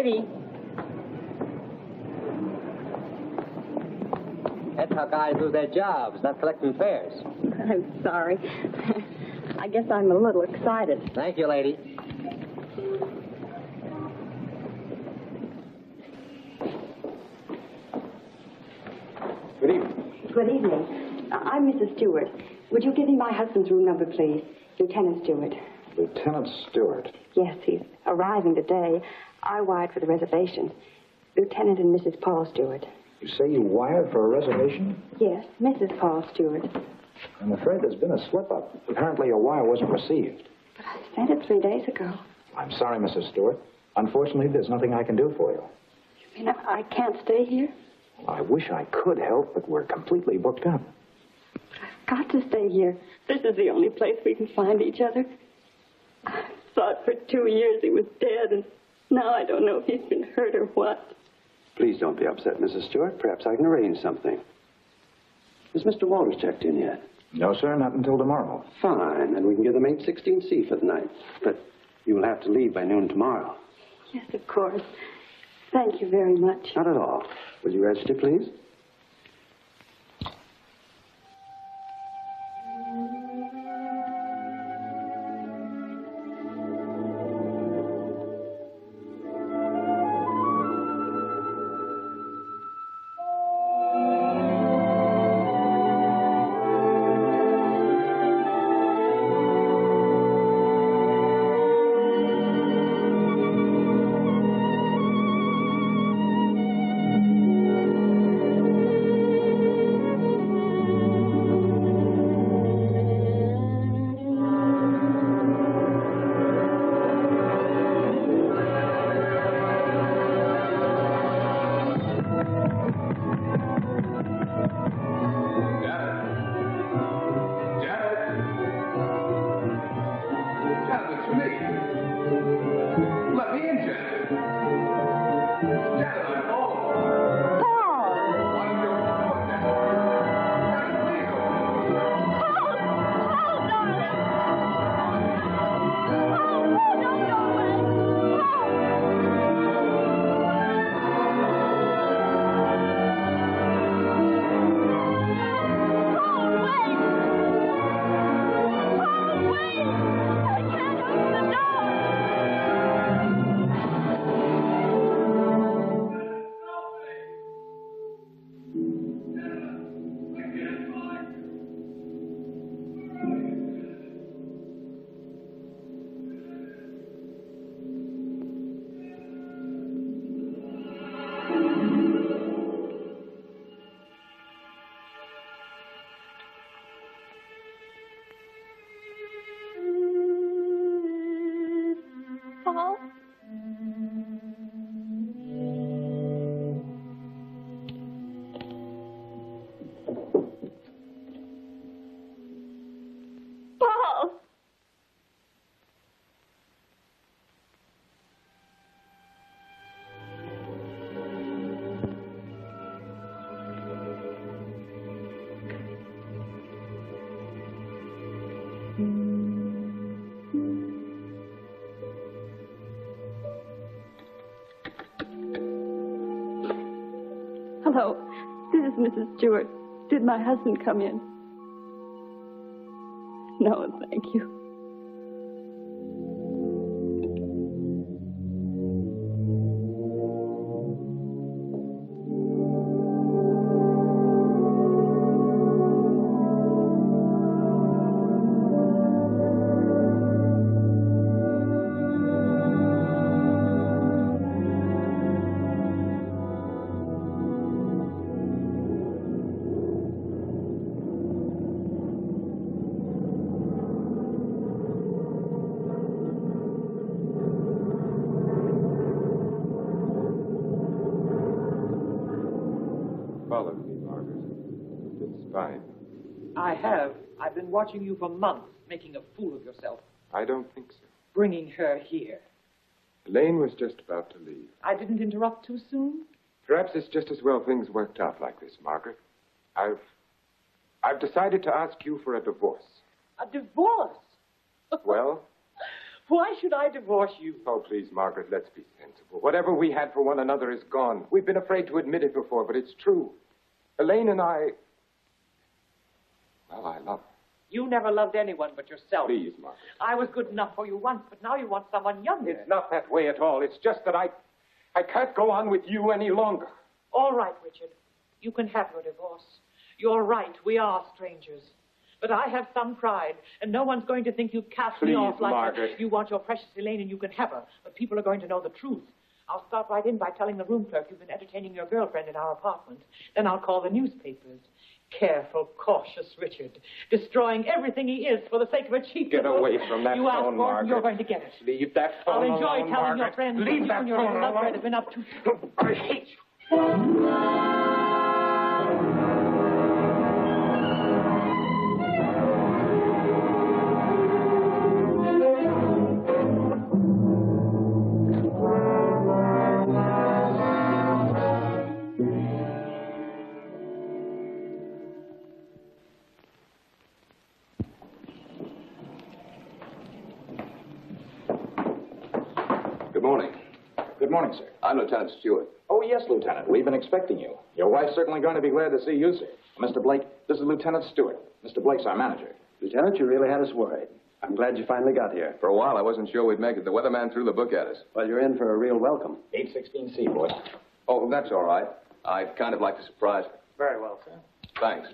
lady. That's how guys lose their jobs, not collecting fares. I'm sorry. I guess I'm a little excited. Thank you, lady. Good evening. Good evening. I'm Mrs. Stewart. Would you give me my husband's room number, please? Lieutenant Stewart. Lieutenant Stewart? Yes, he's arriving today. I wired for the reservation. Lieutenant and Mrs. Paul Stewart. You say you wired for a reservation? Yes, Mrs. Paul Stewart. I'm afraid there's been a slip-up. Apparently your wire wasn't received. But I sent it 3 days ago. I'm sorry, Mrs. Stewart. Unfortunately, there's nothing I can do for you. You mean I can't stay here? I wish I could help, but we're completely booked up. But I've got to stay here. This is the only place we can find each other. I thought for 2 years he was dead, and now I don't know if he's been hurt or what. Please don't be upset, Mrs. Stewart. Perhaps I can arrange something. Has Mr. Walters checked in yet? No, sir, not until tomorrow. Fine, then we can give them 816C for the night. But you will have to leave by noon tomorrow. Yes, of course. Thank you very much. Not at all. Will you register, please? Hello, this is Mrs. Stewart. Did my husband come in? No, thank you. I have. I've been watching you for months, making a fool of yourself. I don't think so. Bringing her here. Elaine was just about to leave. I didn't interrupt too soon? Perhaps it's just as well things worked out like this, Margaret. I've decided to ask you for a divorce. A divorce? Well? Why should I divorce you? Oh, please, Margaret, let's be sensible. Whatever we had for one another is gone. We've been afraid to admit it before, but it's true. Elaine and I... Well, I love her. You never loved anyone but yourself. Please, Margaret. I was good enough for you once, but now you want someone younger. It's not that way at all. It's just that I can't go on with you any longer. All right, Richard. You can have your divorce. You're right. We are strangers. But I have some pride, and no one's going to think you cast me off like Margaret. that. You want your precious Elaine, and you can have her. But people are going to know the truth. I'll start right in by telling the room clerk you've been entertaining your girlfriend in our apartment. Then I'll call the newspapers. Careful, cautious Richard. Destroying everything he is for the sake of a cheap... Get away from that you phone, asked for it, Margaret. and you're going to get it. Leave that I'll phone enjoy alone, telling your Margaret. friends Leave what you that and your phone little alone. Alfred have been up to. I hate you. Good morning. Good morning, sir. I'm Lieutenant Stewart. Oh, yes, Lieutenant. We've been expecting you. Your wife's certainly going to be glad to see you, sir. Mr. Blake, this is Lieutenant Stewart. Mr. Blake's our manager. Lieutenant, you really had us worried. I'm glad you finally got here. For a while, I wasn't sure we'd make it. The weatherman threw the book at us. Well, you're in for a real welcome. 816C, boy. Oh, that's all right. I'd kind of like to surprise you. Very well, sir. Thanks.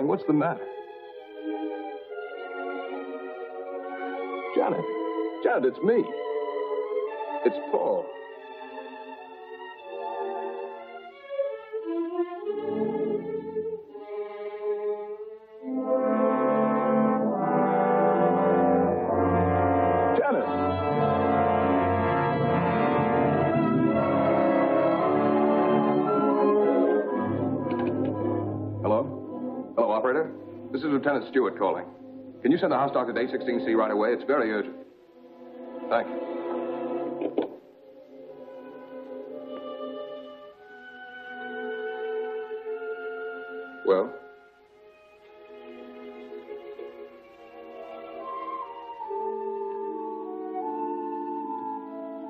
What's the matter? Janet. Janet, it's me. It's Paul. Janet. Hello, operator. This is Lieutenant Stewart calling. Can you send the house doctor to 816C right away? It's very urgent. Thank you. Well?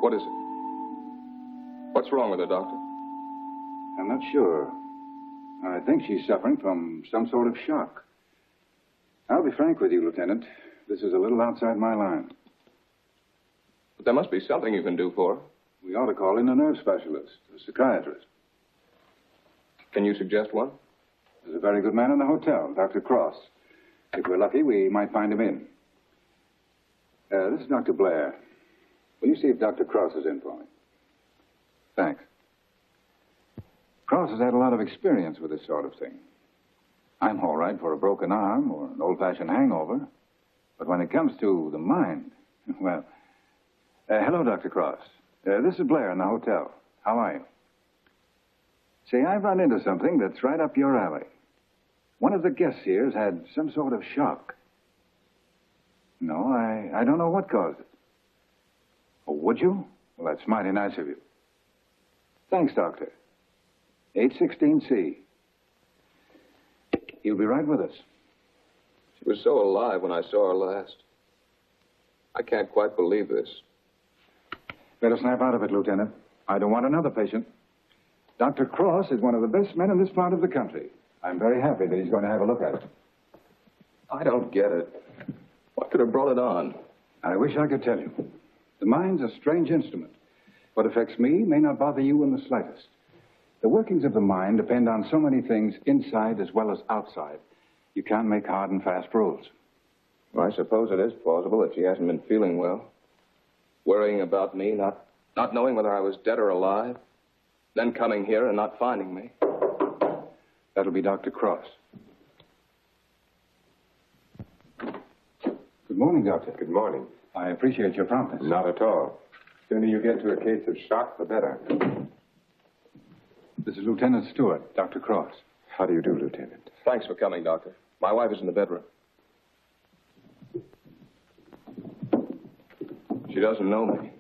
What is it? What's wrong with her, Doctor? I'm not sure. I think she's suffering from some sort of shock. I'll be frank with you, Lieutenant. This is a little outside my line. But there must be something you can do for her. We ought to call in a nerve specialist, a psychiatrist. Can you suggest one? There's a very good man in the hotel, Dr. Cross. If we're lucky, we might find him in. This is Dr. Blair. Will you see if Dr. Cross is in for me? Thanks. Cross has had a lot of experience with this sort of thing. I'm all right for a broken arm or an old-fashioned hangover. But when it comes to the mind, well... hello, Dr. Cross. This is Blair in the hotel. How are you? Say, I've run into something that's right up your alley. One of the guests here's had some sort of shock. No, I don't know what caused it. Oh, would you? Well, that's mighty nice of you. Thanks, Doctor. 816C. He'll be right with us. She was so alive when I saw her last. I can't quite believe this. Better snap out of it, Lieutenant. I don't want another patient. Dr. Cross is one of the best men in this part of the country. I'm very happy that he's going to have a look at it. I don't get it. What could have brought it on? I wish I could tell you. The mind's a strange instrument. What affects me may not bother you in the slightest. The workings of the mind depend on so many things inside as well as outside. You can't make hard and fast rules. Well, I suppose it is plausible that she hasn't been feeling well. Worrying about me, not knowing whether I was dead or alive. Then coming here and not finding me. That'll be Dr. Cross. Good morning, Doctor. Good morning. I appreciate your promptness. Not at all. The sooner you get to a case of shock, the better. This is Lieutenant Stewart, Dr. Cross. How do you do, Lieutenant? Thanks for coming, Doctor. My wife is in the bedroom. She doesn't know me.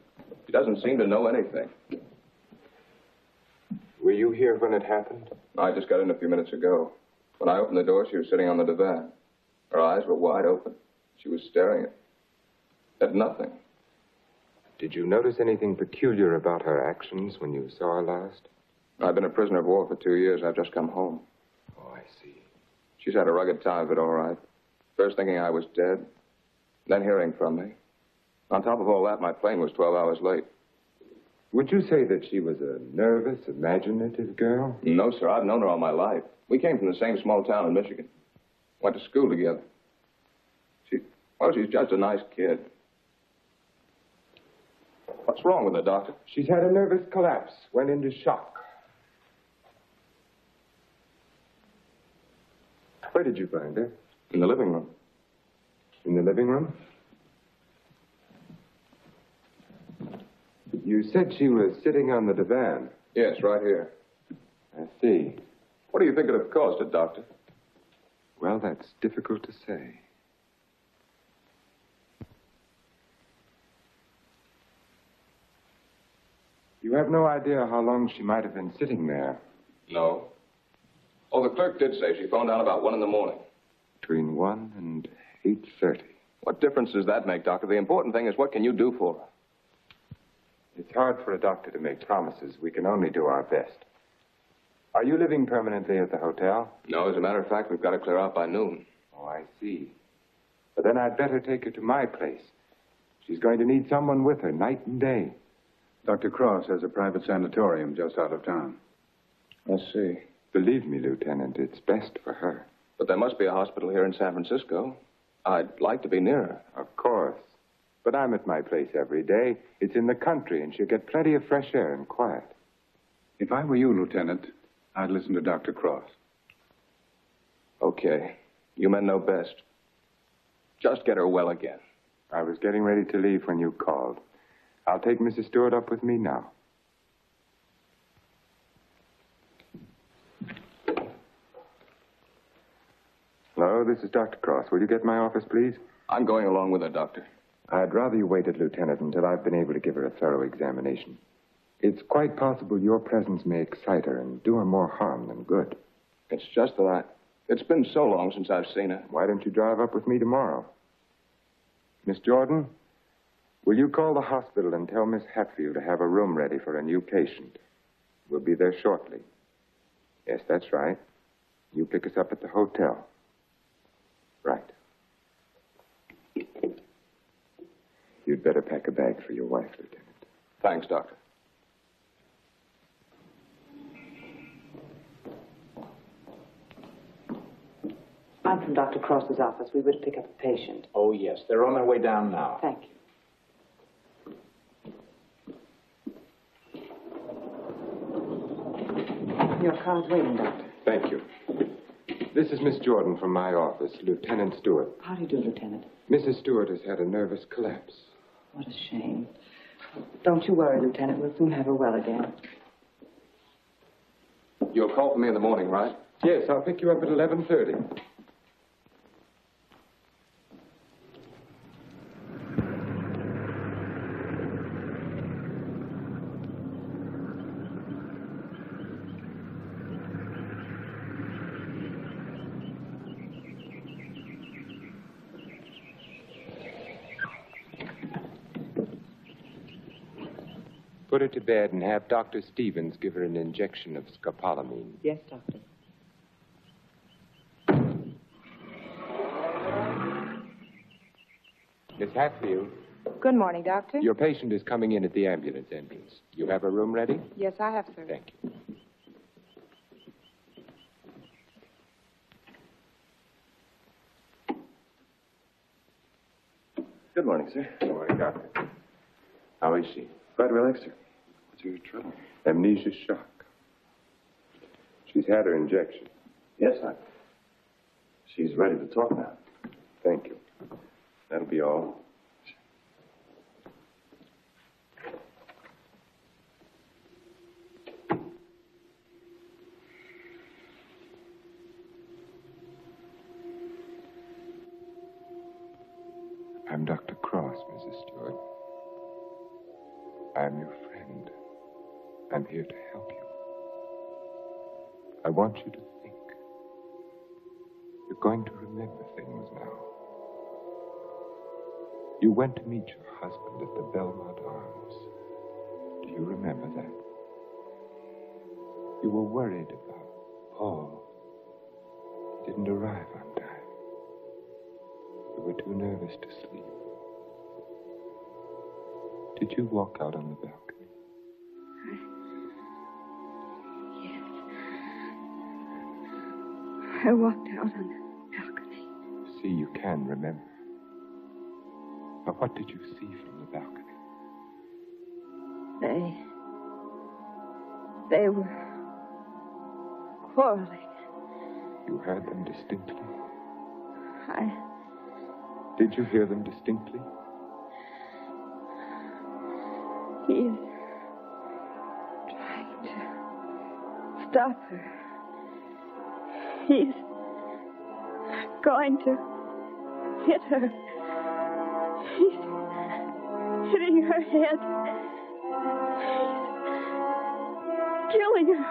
She doesn't seem to know anything. Were you here when it happened? I just got in a few minutes ago. When I opened the door, she was sitting on the divan. Her eyes were wide open. She was staring at nothing. Did you notice anything peculiar about her actions when you saw her last? I've been a prisoner of war for 2 years. I've just come home. Oh, I see. She's had a rugged time of it, all right. First thinking I was dead, then hearing from me. On top of all that, my plane was 12 hours late. Would you say that she was a nervous, imaginative girl? No, sir. I've known her all my life. We came from the same small town in Michigan. Went to school together. She's just a nice kid. What's wrong with her, Doctor? She's had a nervous collapse, went into shock. Where did you find her? In the living room. In the living room? You said she was sitting on the divan. Yes, right here. I see. What do you think could have caused it, Doctor? Well, that's difficult to say. You have no idea how long she might have been sitting there. No. Oh, the clerk did say she phoned down about 1 in the morning. Between 1 and 8:30. What difference does that make, Doctor? The important thing is what can you do for her? It's hard for a doctor to make promises. We can only do our best. Are you living permanently at the hotel? No, as a matter of fact, we've got to clear out by noon. Oh, I see. But then I'd better take her to my place. She's going to need someone with her night and day. Dr. Cross has a private sanatorium just out of town. I see. Believe me, Lieutenant, it's best for her. But there must be a hospital here in San Francisco. I'd like to be near her. Of course. But I'm at my place every day. It's in the country, and she'll get plenty of fresh air and quiet. If I were you, Lieutenant, I'd listen to Dr. Cross. Okay. You men know best. Just get her well again. I was getting ready to leave when you called. I'll take Mrs. Stewart up with me now. Hello, this is Dr. Cross. Will you get my office, please? I'm going along with her, Doctor. I'd rather you waited, Lieutenant, until I've been able to give her a thorough examination. It's quite possible your presence may excite her and do her more harm than good. It's just that it's been so long since I've seen her. Why don't you drive up with me tomorrow? Miss Jordan, will you call the hospital and tell Miss Hatfield to have a room ready for a new patient? We'll be there shortly. Yes, that's right. You pick us up at the hotel. Right. You'd better pack a bag for your wife, Lieutenant. Thanks, Doctor. I'm from Dr. Cross's office. We were to pick up a patient. Oh, yes. They're on their way down now. Thank you. Your car's waiting, Doctor. Thank you. This is Miss Jordan from my office, Lieutenant Stewart. How do you do, Lieutenant? Mrs. Stewart has had a nervous collapse. What a shame. Don't you worry, Lieutenant. We'll soon have her well again. You'll call for me in the morning, right? Yes, I'll pick you up at 11:30. Put her to bed and have Dr. Stevens give her an injection of scopolamine. Yes, Doctor. Miss Hatfield, Good morning, Doctor. your patient is coming in at the ambulance entrance. You have a room ready? Yes, I have, sir. Thank you. Good morning, sir. Good morning, Doctor. How is she? Quite relaxed, sir. What's your trouble? Amnesia shock. She's had her injection. Yes, she's ready to talk now. Thank you. That'll be all. I'm Dr. Cross, Mrs. Stewart. I'm your friend. I'm here to help you. I want you to think. You're going to remember things now. You went to meet your husband at the Belmont Arms. Do you remember that? You were worried about Paul. He didn't arrive on time. You were too nervous to sleep. Did you walk out on the balcony? Yes. I walked out on the balcony. See, you can remember. But what did you see from the balcony? They were quarreling. You heard them distinctly? I... Did you hear them distinctly? He's trying to stop her. He's going to hit her. He's hitting her head. He's killing her.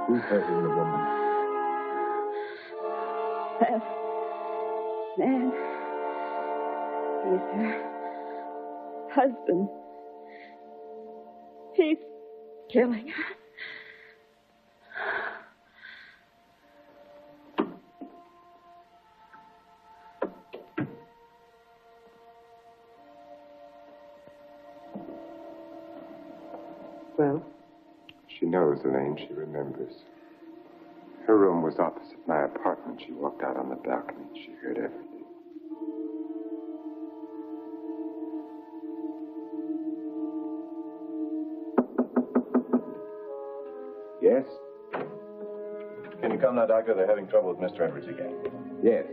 Who's hurting the woman? That man. He's her husband. He's killing her. Well? She knows, Elaine. She remembers. Her room was opposite my apartment. She walked out on the balcony. She heard everything. Yes? Can you come now, Doctor? They're having trouble with Mr. Edwards again. Yes.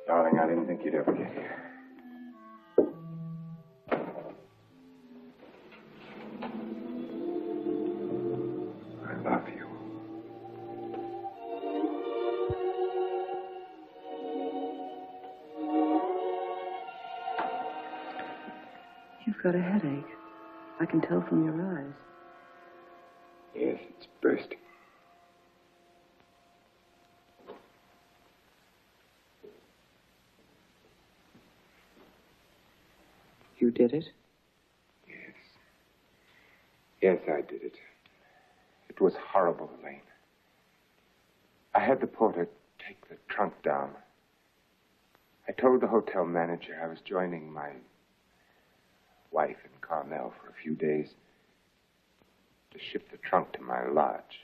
Darling, I didn't think you'd ever get here. I love you. You've got a headache. I can tell from your eyes. Yes, it's bursting. You did it? Yes. Yes, I did it. It was horrible, Elaine. I had the porter take the trunk down. I told the hotel manager I was joining my wife in Carmel for a few days to ship the trunk to my lodge.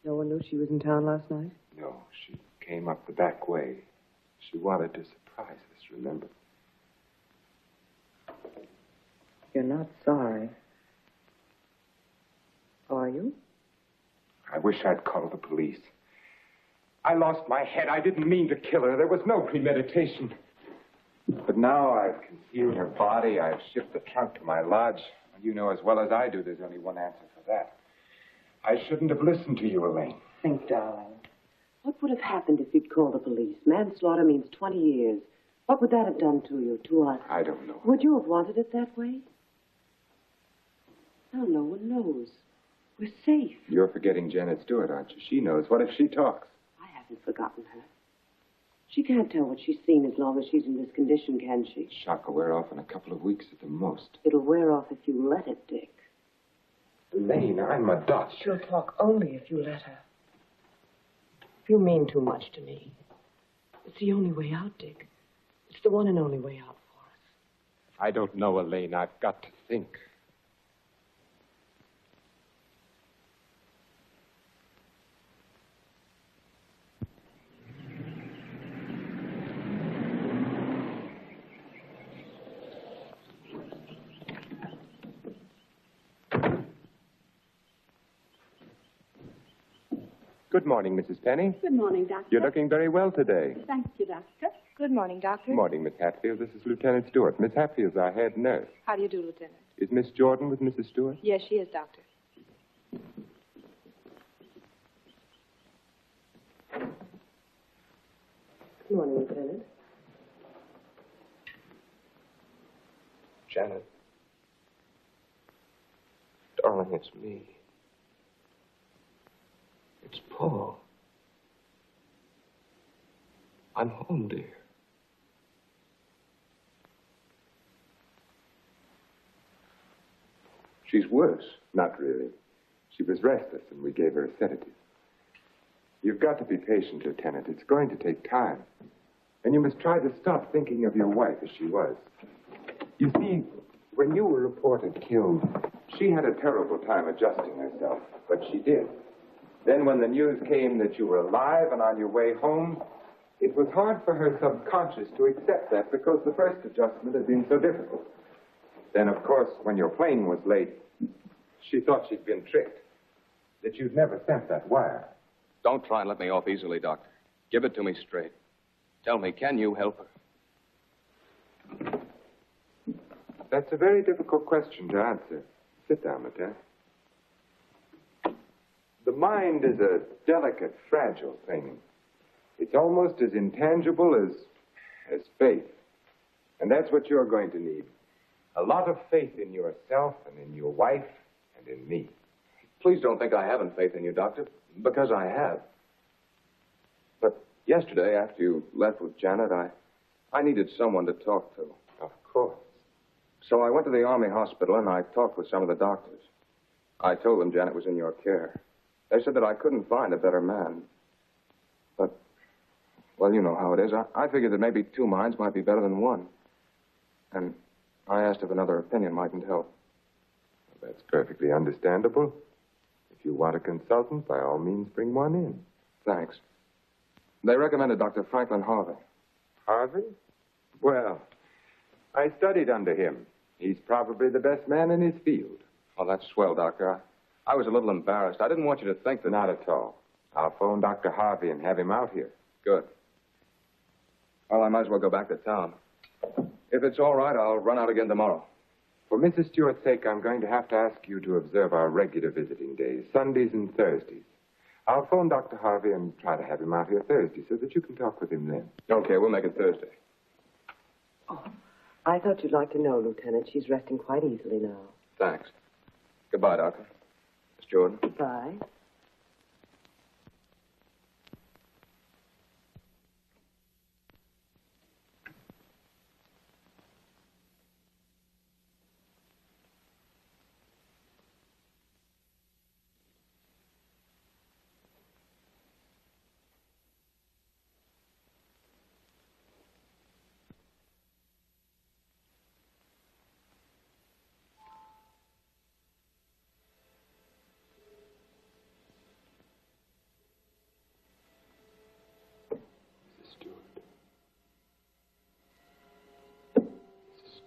No one knew she was in town last night? No, she came up the back way. She wanted to surprise us, remember? You're not sorry. Are you? I wish I'd called the police. I lost my head. I didn't mean to kill her. There was no premeditation. But now I've concealed her body. I've shipped the trunk to my lodge. You know as well as I do there's only one answer for that. I shouldn't have listened to you, Elaine. Think, darling. What would have happened if you'd called the police? Manslaughter means 20 years. What would that have done to you, to us? I don't know. Would you have wanted it that way? No, no one knows. We're safe. You're forgetting Janet Stewart, aren't you? She knows. What if she talks? I haven't forgotten her. She can't tell what she's seen as long as she's in this condition, can she? Shock will wear off in a couple of weeks at the most. It'll wear off if you let it, Dick. Elaine, I'm a doctor. She'll talk only if you let her. You mean too much to me. It's the only way out, Dick. It's the one and only way out for us. I don't know, Elaine. I've got to think. Good morning, Mrs. Penny. Good morning, Doctor. You're looking very well today. Thank you, Doctor. Good morning, Doctor. Good morning, Miss Hatfield. This is Lieutenant Stewart. Miss Hatfield's our head nurse. How do you do, Lieutenant? Is Miss Jordan with Mrs. Stewart? Yes, she is, Doctor. Good morning, Lieutenant. Janet. Darling, it's me. It's Paul. I'm home, dear. She's worse. Not really. She was restless, and we gave her a sedative. You've got to be patient, Lieutenant. It's going to take time. And you must try to stop thinking of your wife as she was. You see, when you were reported killed, she had a terrible time adjusting herself, but she did. Then when the news came that you were alive and on your way home, it was hard for her subconscious to accept that because the first adjustment had been so difficult. Then, of course, when your plane was late, she thought she'd been tricked, that you'd never sent that wire. Don't try and let me off easily, Doctor. Give it to me straight. Tell me, can you help her? That's a very difficult question to answer. Sit down, Lieutenant. The mind is a delicate, fragile thing. It's almost as intangible as faith. And that's what you're going to need. A lot of faith in yourself and in your wife and in me. Please don't think I haven't faith in you, Doctor, because I have. But yesterday, after you left with Janet, I needed someone to talk to. Of course. So I went to the Army hospital and I talked with some of the doctors. I told them Janet was in your care. They said that I couldn't find a better man. But, well, you know how it is. I figured that maybe two minds might be better than one. And I asked if another opinion mightn't help. Well, that's perfectly understandable. If you want a consultant, by all means, bring one in. Thanks. They recommended Dr. Franklin Harvey. Harvey? Well, I studied under him. He's probably the best man in his field. Oh, that's swell, Doctor. I was a little embarrassed. I didn't want you to think that... Not at all. I'll phone Dr. Harvey and have him out here. Good. Well, I might as well go back to town. If it's all right, I'll run out again tomorrow. For Mrs. Stewart's sake, I'm going to have to ask you to observe our regular visiting days, Sundays and Thursdays. I'll phone Dr. Harvey and try to have him out here Thursday so that you can talk with him then. Okay, we'll make it Thursday. Oh, I thought you'd like to know, Lieutenant. She's resting quite easily now. Thanks. Goodbye, Doctor. Miss Jordan. Goodbye.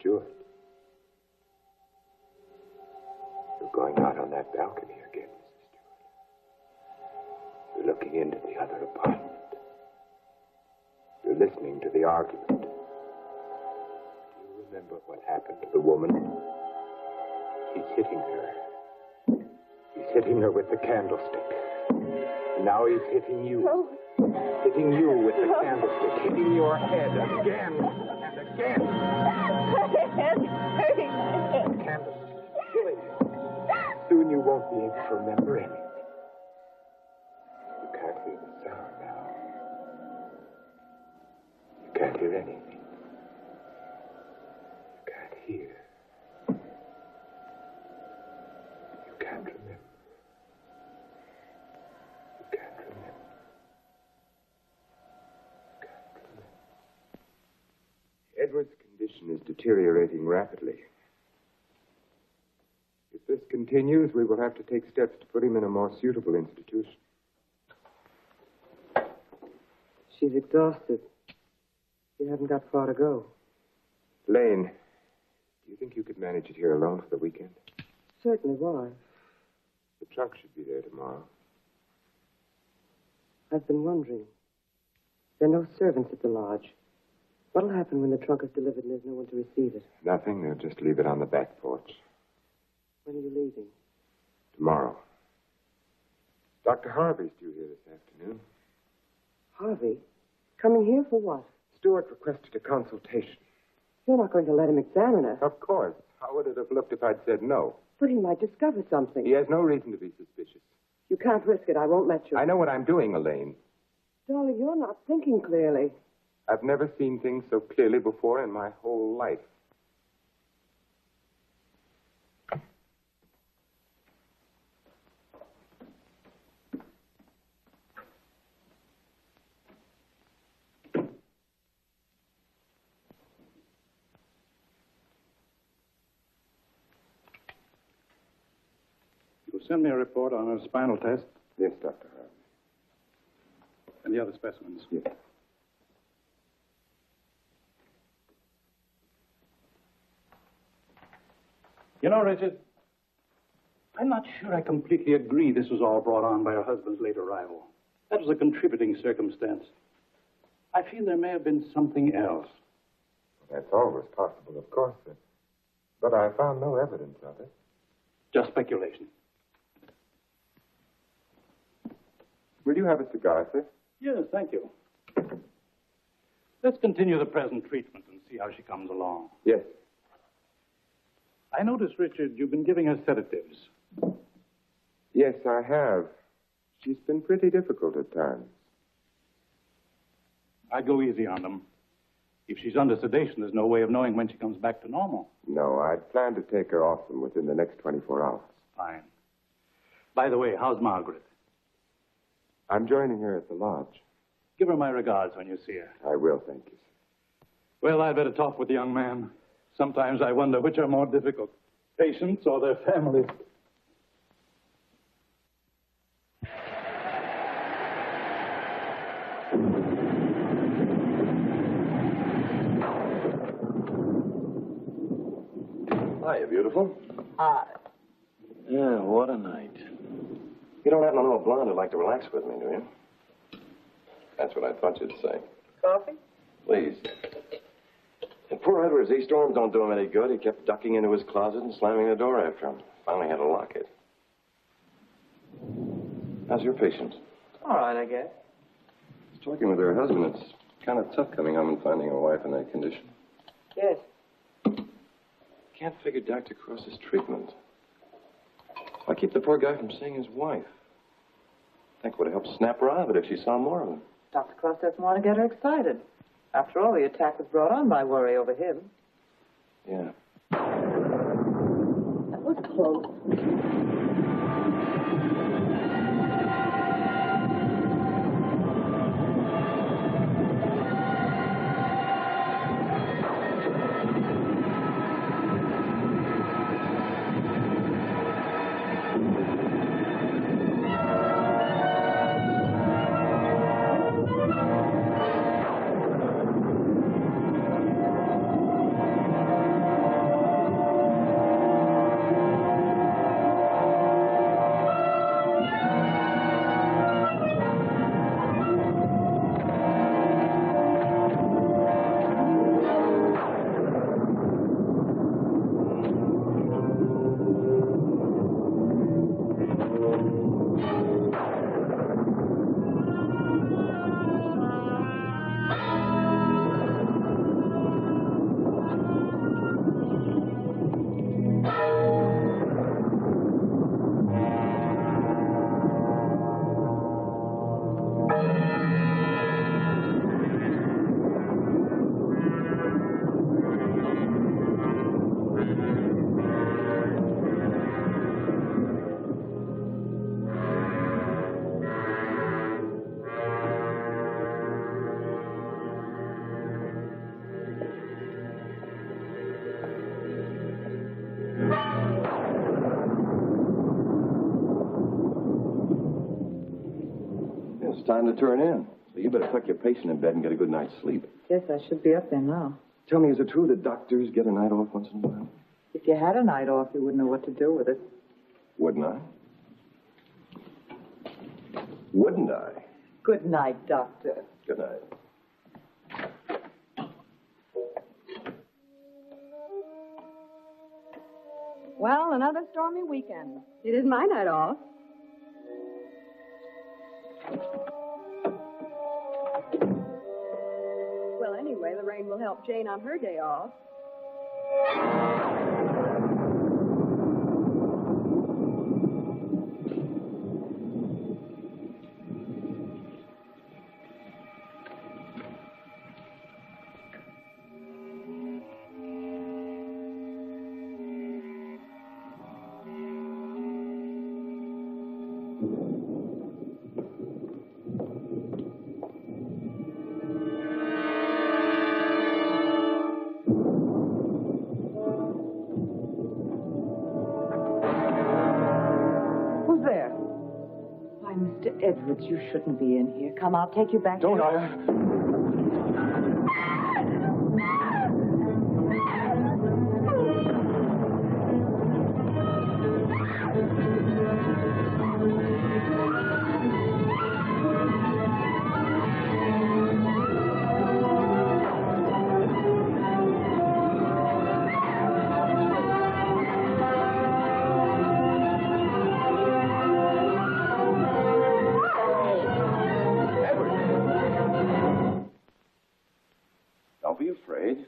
Stewart. You're going out on that balcony again, Mrs. Stewart. You're looking into the other apartment. You're listening to the argument. Do you remember what happened to the woman? He's hitting her. He's hitting her with the candlestick. Now he's hitting you. No. Hitting you with the candlestick. Hitting your head again and again. My head's hurting. My head. The candlestick is killing you. Soon you won't be able to remember anything. You can't hear the sound now. You can't hear anything. You can't hear. You can't remember. You can't remember. You can't remember. Edward's condition is deteriorating rapidly. If this continues, we will have to take steps to put him in a more suitable institution. She's exhausted. She hasn't got far to go. Lane, do you think you could manage it here alone for the weekend? Certainly, why? The trunk should be there tomorrow. I've been wondering. There are no servants at the lodge. What'll happen when the trunk is delivered and there's no one to receive it? Nothing. They'll just leave it on the back porch. When are you leaving? Tomorrow. Dr. Harvey's due here this afternoon. Harvey? Coming here for what? Stewart requested a consultation. You're not going to let him examine her. Of course. How would it have looked if I'd said no? But he might discover something. He has no reason to be suspicious. You can't risk it. I won't let you. I know what I'm doing, Elaine. Darling, you're not thinking clearly. I've never seen things so clearly before in my whole life. You'll send me a report on her spinal test Yes, Dr. Harvey. and the other specimens. Yes. You know, Richard, I'm not sure I completely agree this was all brought on by her husband's late arrival. That was a contributing circumstance. I feel there may have been something else. That's always possible, of course, sir. But I found no evidence of it. Just speculation. Will you have a cigar, sir? Yes, thank you. Let's continue the present treatment and see how she comes along. Yes. I notice, Richard, you've been giving her sedatives. Yes, I have. She's been pretty difficult at times. I'd go easy on them. If she's under sedation, there's no way of knowing when she comes back to normal. No, I'd planned to take her off them within the next 24 hours. Fine. By the way, how's Margaret? I'm joining her at the lodge. Give her my regards when you see her. I will, thank you, sir. Well, I'd better talk with the young man. Sometimes I wonder which are more difficult, patients or their families. Hiya, beautiful. Hi. Yeah, what a night. You don't happen to know a blonde who'd like to relax with me, do you? That's what I thought you'd say. Coffee? Please. And poor Edward's storms don't do him any good. He kept ducking into his closet and slamming the door after him. Finally had to lock it. How's your patient? All right, I guess. Talking with her husband, it's kind of tough coming home and finding a wife in that condition. Yes. Can't figure Dr. Cross's treatment. Why keep the poor guy from seeing his wife? I think it would have helped snap her out of it if she saw more of him. Dr. Cross doesn't want to get her excited. After all, the attack was brought on by worry over him. Yeah. That was close. it's time to turn in. So you better tuck your patient in bed and get a good night's sleep. Yes, I should be up there now. Tell me, is it true that doctors get a night off once in a while? If you had a night off, you wouldn't know what to do with it. Wouldn't I? Wouldn't I? Good night, Doctor. Good night. Well, another stormy weekend. It is my night off. Well, anyway, the rain will help Jane on her day off. Mr. Edwards, you shouldn't be in here. Come, I'll take you back Don't to... Don't be afraid.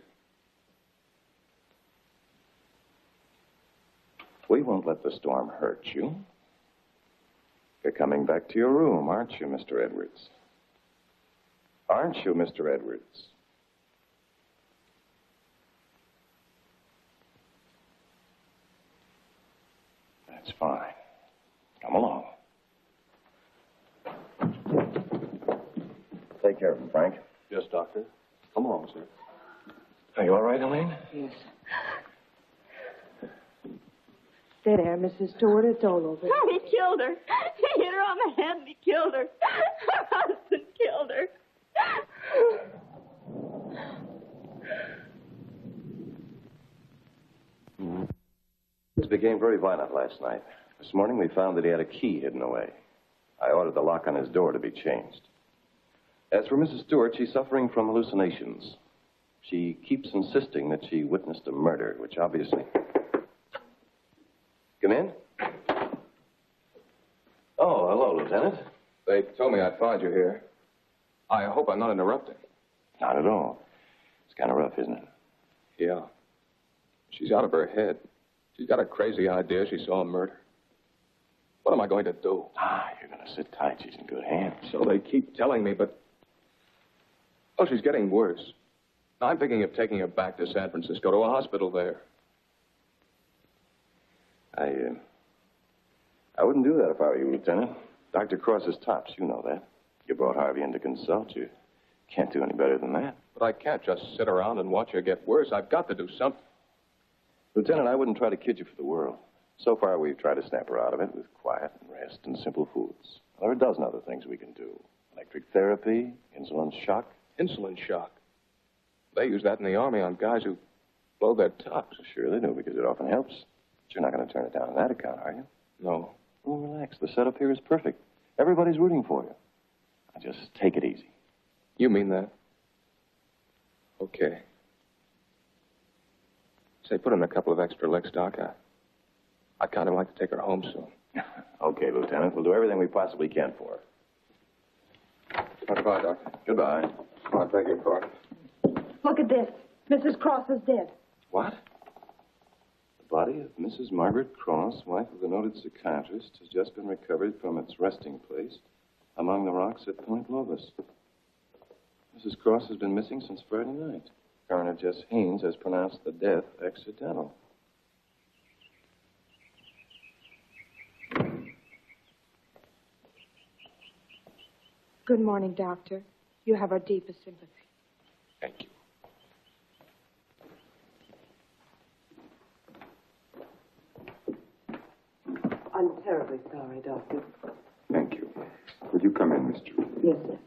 We won't let the storm hurt you. You're coming back to your room, aren't you, Mr. Edwards? Aren't you, Mr. Edwards? That's fine. Come along. Take care of him, Frank. Yes, Doctor. Come along, sir. Are you all right, Elaine? Yes. There, Mrs. Stewart, it's all over. Oh, he killed her. He hit her on the head and he killed her. Her husband killed her. This became very violent last night. This morning we found that he had a key hidden away. I ordered the lock on his door to be changed. As for Mrs. Stewart, she's suffering from hallucinations. She keeps insisting that she witnessed a murder, which obviously... Come in. Oh, hello, Lieutenant. They told me I'd find you here. I hope I'm not interrupting. Not at all. It's kind of rough, isn't it? Yeah. She's out of her head. She's got a crazy idea she saw a murder. What am I going to do? You're going to sit tight. She's in good hands. So they keep telling me, but... Oh, she's getting worse. I'm thinking of taking her back to San Francisco, to a hospital there. I wouldn't do that if I were you, Lieutenant. Dr. Cross is tops. You know that. You brought Harvey in to consult you. Can't do any better than that. But I can't just sit around and watch her get worse. I've got to do something. Lieutenant, I wouldn't try to kid you for the world. So far, we've tried to snap her out of it with quiet and rest and simple foods. There are a dozen other things we can do. Electric therapy, insulin shock. Insulin shock. They use that in the Army on guys who blow their tops. Sure they do, because it often helps. But you're not going to turn it down on that account, are you? No. Well, relax. The setup here is perfect. Everybody's rooting for you. Now, just take it easy. You mean that? Okay. Say, put in a couple of extra licks, Doc. I'd kind of like to take her home soon. Okay, Lieutenant. We'll do everything we possibly can for her. Goodbye, Doctor. Goodbye. I beg your pardon. Look at this. Mrs. Cross is dead. What? The body of Mrs. Margaret Cross, wife of the noted psychiatrist, has just been recovered from its resting place among the rocks at Point Lobos. Mrs. Cross has been missing since Friday night. Coroner Jess Haynes has pronounced the death accidental. Good morning, Doctor. You have our deepest sympathy. Thank you. I'm terribly sorry, Doctor. Thank you. Will you come in, Miss Drew? Yes, sir.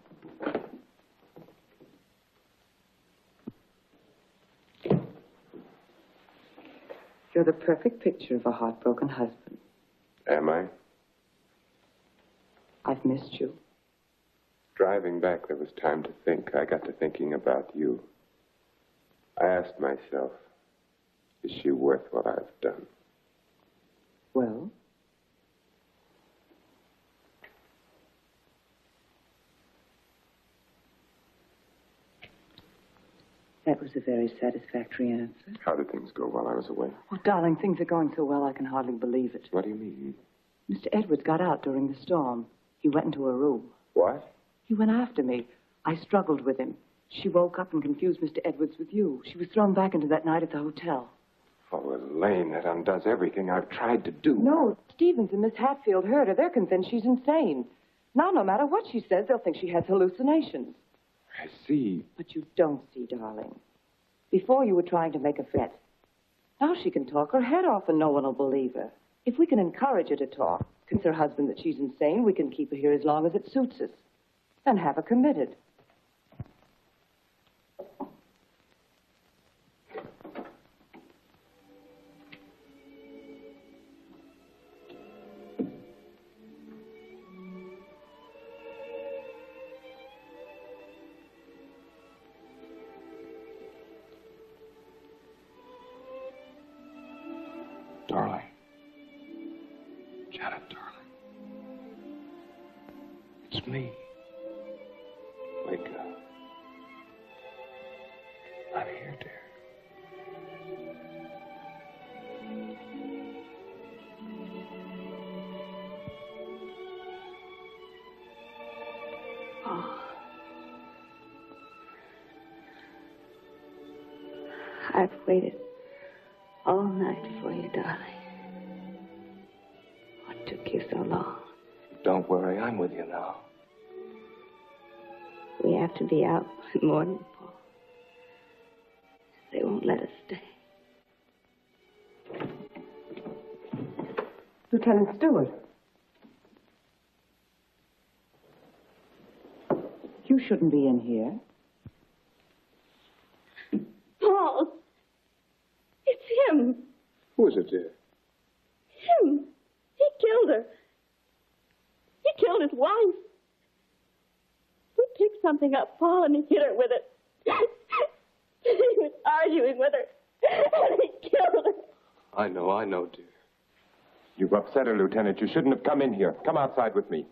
You're the perfect picture of a heartbroken husband. Am I? I've missed you. Driving back, there was time to think. I got to thinking about you. I asked myself, is she worth what I've done? Well? That was a very satisfactory answer. How did things go while I was away? Oh, darling, things are going so well I can hardly believe it. What do you mean? Mr. Edwards got out during the storm. He went into her room. What? He went after me. I struggled with him. She woke up and confused Mr. Edwards with you. She was thrown back into that night at the hotel. Oh, Elaine, that undoes everything I've tried to do. No, Stevens and Miss Hatfield heard her. They're convinced she's insane. Now, no matter what she says, they'll think she has hallucinations. I see. But you don't see, darling. Before you were trying to make a threat. Now she can talk her head off and no one will believe her. If we can encourage her to talk, convince her husband that she's insane, we can keep her here as long as it suits us. And have her committed. Darling. Janet, darling. It's me. Wake up. I'm here, dear. Oh. I've waited all night for you, darling. What took you so long? Don't worry, I'm with you now. We have to be out by morning, Paul. They won't let us stay. Lieutenant Stewart. You shouldn't be in here. Paul! It's him! Who is it, dear? Him! He killed her. He killed his wife. He picked something up, Paul, and he hit her with it. He was arguing with her, and he killed her. I know, dear. You've upset her, Lieutenant. You shouldn't have come in here. Come outside with me.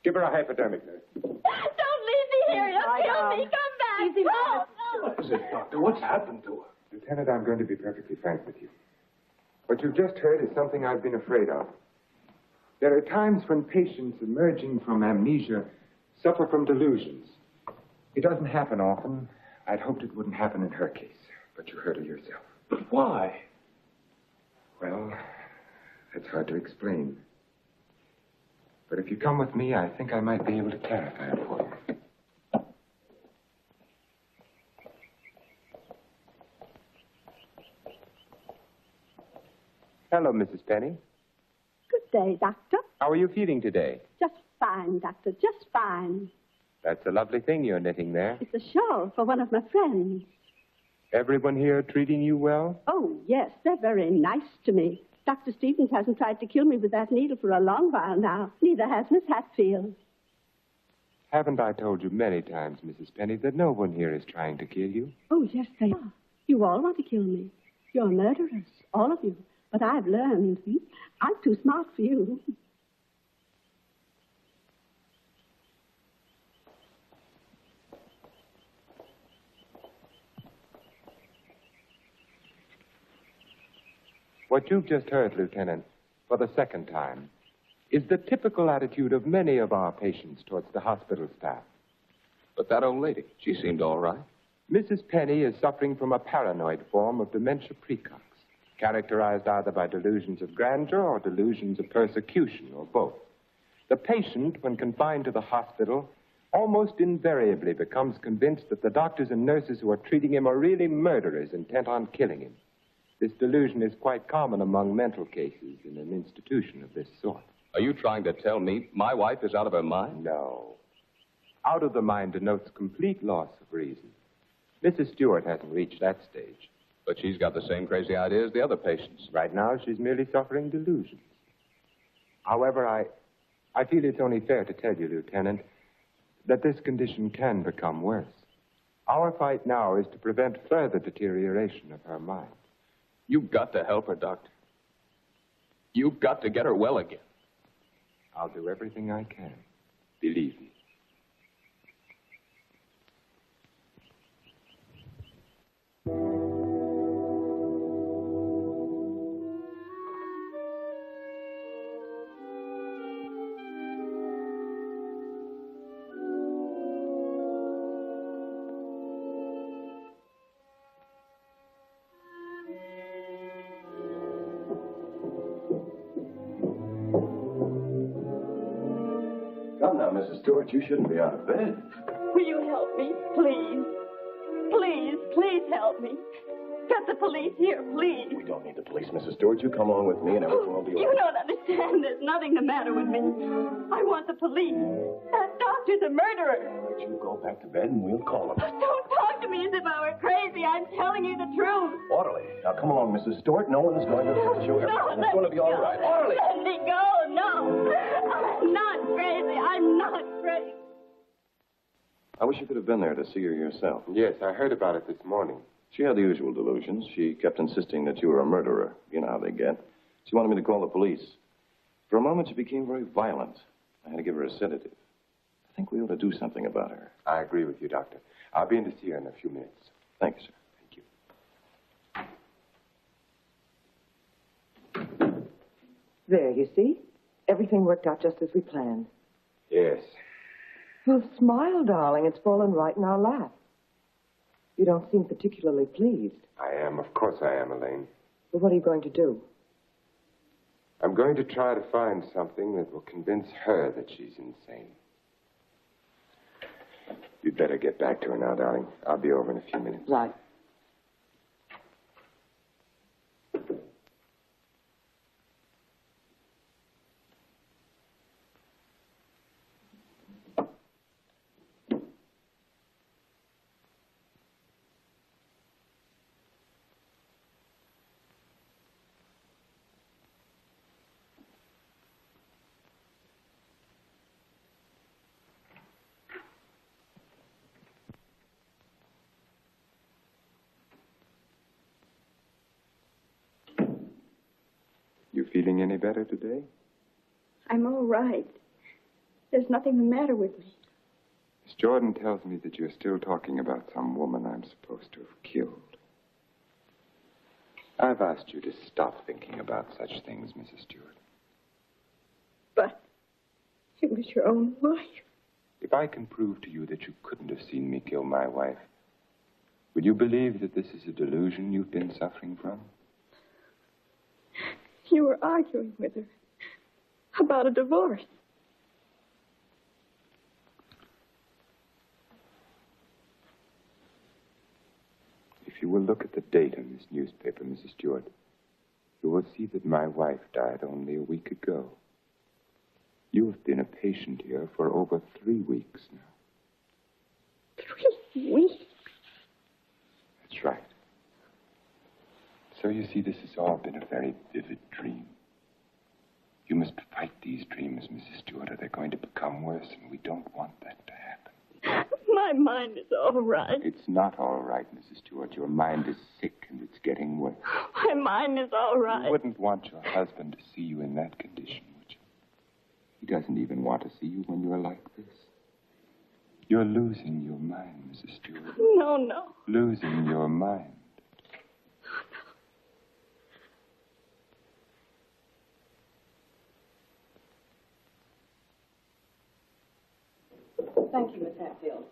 Give her a hypodermic, nurse. Don't leave me here. You'll kill me. Come back. Easy, Paul. What is it, Doctor? What's happened to her? Lieutenant, I'm going to be perfectly frank with you. What you've just heard is something I've been afraid of. There are times when patients emerging from amnesia suffer from delusions. It doesn't happen often. I'd hoped it wouldn't happen in her case, but you heard her yourself. But why? Well, it's hard to explain. But if you come with me, I think I might be able to clarify it for you. Hello, Mrs. Penny. Good day, Doctor. How are you feeling today? Just fine, Doctor. Just fine. That's a lovely thing you're knitting there. It's a shawl for one of my friends. Everyone here treating you well? Oh, yes. They're very nice to me. Dr. Stevens hasn't tried to kill me with that needle for a long while now. Neither has Miss Hatfield. Haven't I told you many times, Mrs. Penny, that no one here is trying to kill you? Oh, yes, they are. You all want to kill me. You're murderers, all of you. But I've learned. I'm too smart for you. What you've just heard, Lieutenant, for the second time, is the typical attitude of many of our patients towards the hospital staff. But that old lady, she seemed all right. Mrs. Penny is suffering from a paranoid form of dementia precox, characterized either by delusions of grandeur or delusions of persecution, or both. The patient, when confined to the hospital, almost invariably becomes convinced that the doctors and nurses who are treating him are really murderers intent on killing him. This delusion is quite common among mental cases in an institution of this sort. Are you trying to tell me my wife is out of her mind? No. Out of the mind denotes complete loss of reason. Mrs. Stewart hasn't reached that stage. But she's got the same crazy idea as the other patients. Right now, she's merely suffering delusions. However, I feel it's only fair to tell you, Lieutenant, that this condition can become worse. Our fight now is to prevent further deterioration of her mind. You've got to help her, Doctor. You've got to get her well again. I'll do everything I can. Believe me. Come now, Mrs. Stewart, you shouldn't be out of bed. Will you help me, please? Please, please help me. Get the police here, please. We don't need the police, Mrs. Stewart. You come along with me and everything will be all You right. don't understand. There's nothing the matter with me. I want the police. That doctor's a murderer. You go back to bed and we'll call them. Don't talk to me as if I were crazy. I'm telling you the truth. Orderly. Now come along, Mrs. Stewart. No one is going to hurt you. Everything's going to be all right. Orderly. Let me go. No. I'm not crazy. I'm not crazy. I wish you could have been there to see her yourself. Yes, I heard about it this morning. She had the usual delusions. She kept insisting that you were a murderer. You know how they get. She wanted me to call the police. For a moment, she became very violent. I had to give her a sedative. I think we ought to do something about her. I agree with you, Doctor. I'll be in to see her in a few minutes. Thank you, sir. Thank you. There, you see? Everything worked out just as we planned. Yes. Well, smile, darling. It's fallen right in our lap. You don't seem particularly pleased. I am. Of course I am, Elaine. But what are you going to do? I'm going to try to find something that will convince her that she's insane. You'd better get back to her now, darling. I'll be over in a few minutes. Right. You feeling any better today? I'm all right. There's nothing the matter with me. Miss Jordan tells me that you're still talking about some woman I'm supposed to have killed. I've asked you to stop thinking about such things, Mrs. Stewart. But it was your own wife. If I can prove to you that you couldn't have seen me kill my wife, would you believe that this is a delusion you've been suffering from? You were arguing with her about a divorce. If you will look at the date on this newspaper, Mrs. Stewart, you will see that my wife died only a week ago. You have been a patient here for over 3 weeks now. 3 weeks? That's right. So you see, this has all been a very vivid dream. You must fight these dreams, Mrs. Stewart, or they're going to become worse, and we don't want that to happen. My mind is all right. It's not all right, Mrs. Stewart. Your mind is sick, and it's getting worse. My mind is all right. You wouldn't want your husband to see you in that condition, would you? He doesn't even want to see you when you're like this. You're losing your mind, Mrs. Stewart. No. Losing your mind. Thank you, Miss Hatfield.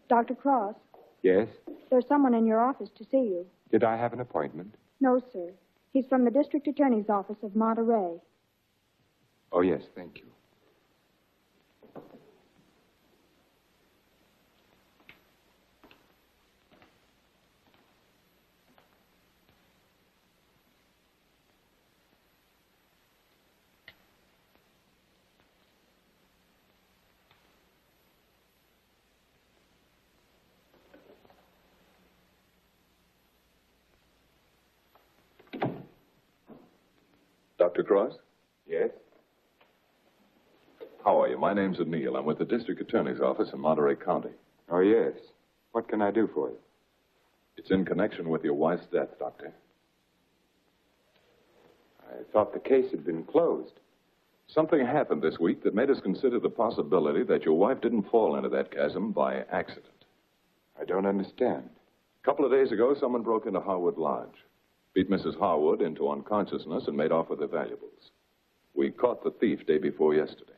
Dr. Cross, Yes? there's someone in your office to see you. Did I have an appointment? No, sir. He's from the District Attorney's Office of Monterey. Oh, yes, thank you. Dr. Cross? Yes? How are you? My name's O'Neill. I'm with the district attorney's office in Monterey County. Oh, yes. What can I do for you? It's in connection with your wife's death, Doctor. I thought the case had been closed. Something happened this week that made us consider the possibility that your wife didn't fall into that chasm by accident. I don't understand. A couple of days ago, someone broke into Harwood Lodge, beat Mrs. Harwood into unconsciousness, and made off with her valuables. We caught the thief day before yesterday.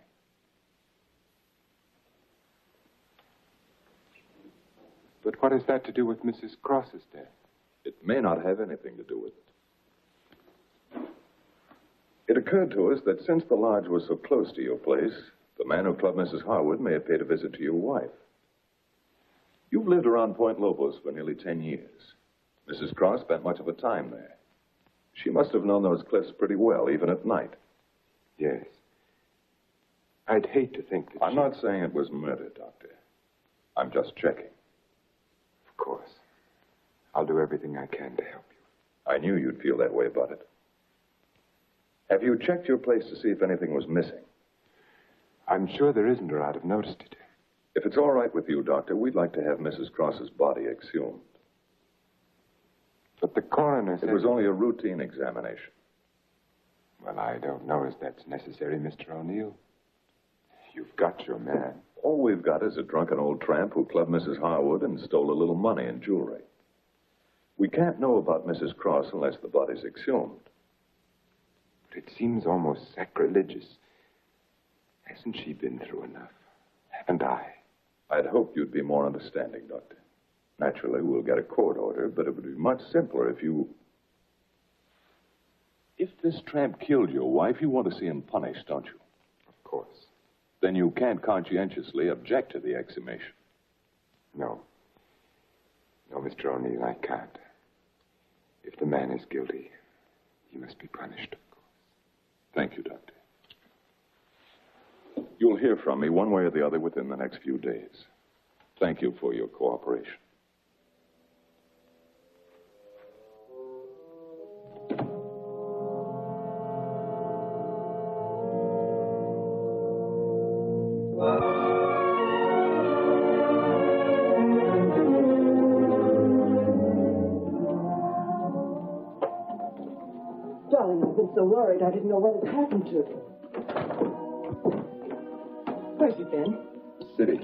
But what has that to do with Mrs. Cross's death? It may not have anything to do with it. It occurred to us that since the lodge was so close to your place, the man who clubbed Mrs. Harwood may have paid a visit to your wife. You've lived around Point Lobos for nearly 10 years. Mrs. Cross spent much of her time there. She must have known those cliffs pretty well, even at night. Yes. I'd hate to think that I'm not saying it was murder, Doctor. I'm just checking. Of course. I'll do everything I can to help you. I knew you'd feel that way about it. Have you checked your place to see if anything was missing? I'm sure there isn't, or I'd have noticed it. If it's all right with you, Doctor, we'd like to have Mrs. Cross's body exhumed. But the coroner said... It was only a routine examination. Well, I don't know as that's necessary, Mr. O'Neill. You've got your man. All we've got is a drunken old tramp who clubbed Mrs. Harwood and stole a little money and jewelry. We can't know about Mrs. Cross unless the body's exhumed. But it seems almost sacrilegious. Hasn't she been through enough? Haven't I? I'd hoped you'd be more understanding, Doctor. Naturally, we'll get a court order, but it would be much simpler if you... If this tramp killed your wife, you want to see him punished, don't you? Of course. Then you can't conscientiously object to the exhumation. No. No, Mr. O'Neill, I can't. If the man is guilty, he must be punished, of course. Thank you, Doctor. You'll hear from me one way or the other within the next few days. Thank you for your cooperation. Darling, I've been so worried I didn't know what had happened to you. Where's he been? City.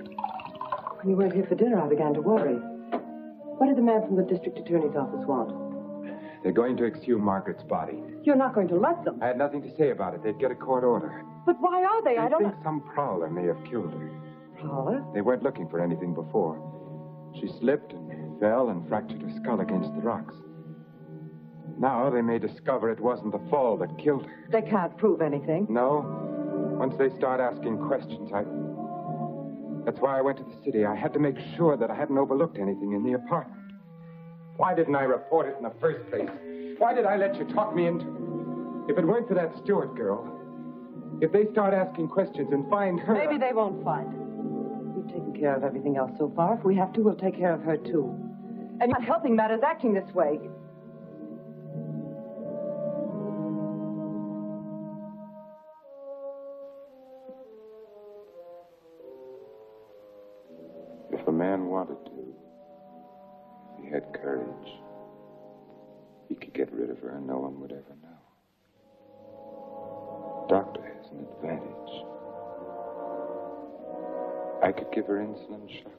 When you weren't here for dinner, I began to worry. What did the man from the district attorney's office want? They're going to exhume Margaret's body. You're not going to let them. I had nothing to say about it. They'd get a court order. But why are they? I don't think some prowler may have killed her. Prowler? They weren't looking for anything before. She slipped and fell and fractured her skull against the rocks. Now they may discover it wasn't the fall that killed her. They can't prove anything. No. Once they start asking questions, That's why I went to the city. I had to make sure that I hadn't overlooked anything in the apartment. Why didn't I report it in the first place? Why did I let you talk me into it? If it weren't for that Stewart girl, if they start asking questions and find her... Maybe they won't find her. We've taken care of everything else so far. If we have to, we'll take care of her, too. And you're not helping matters acting this way. If a man wanted to, if he had courage, he could get rid of her and no one would ever know. Doctor has an advantage. I could give her insulin shock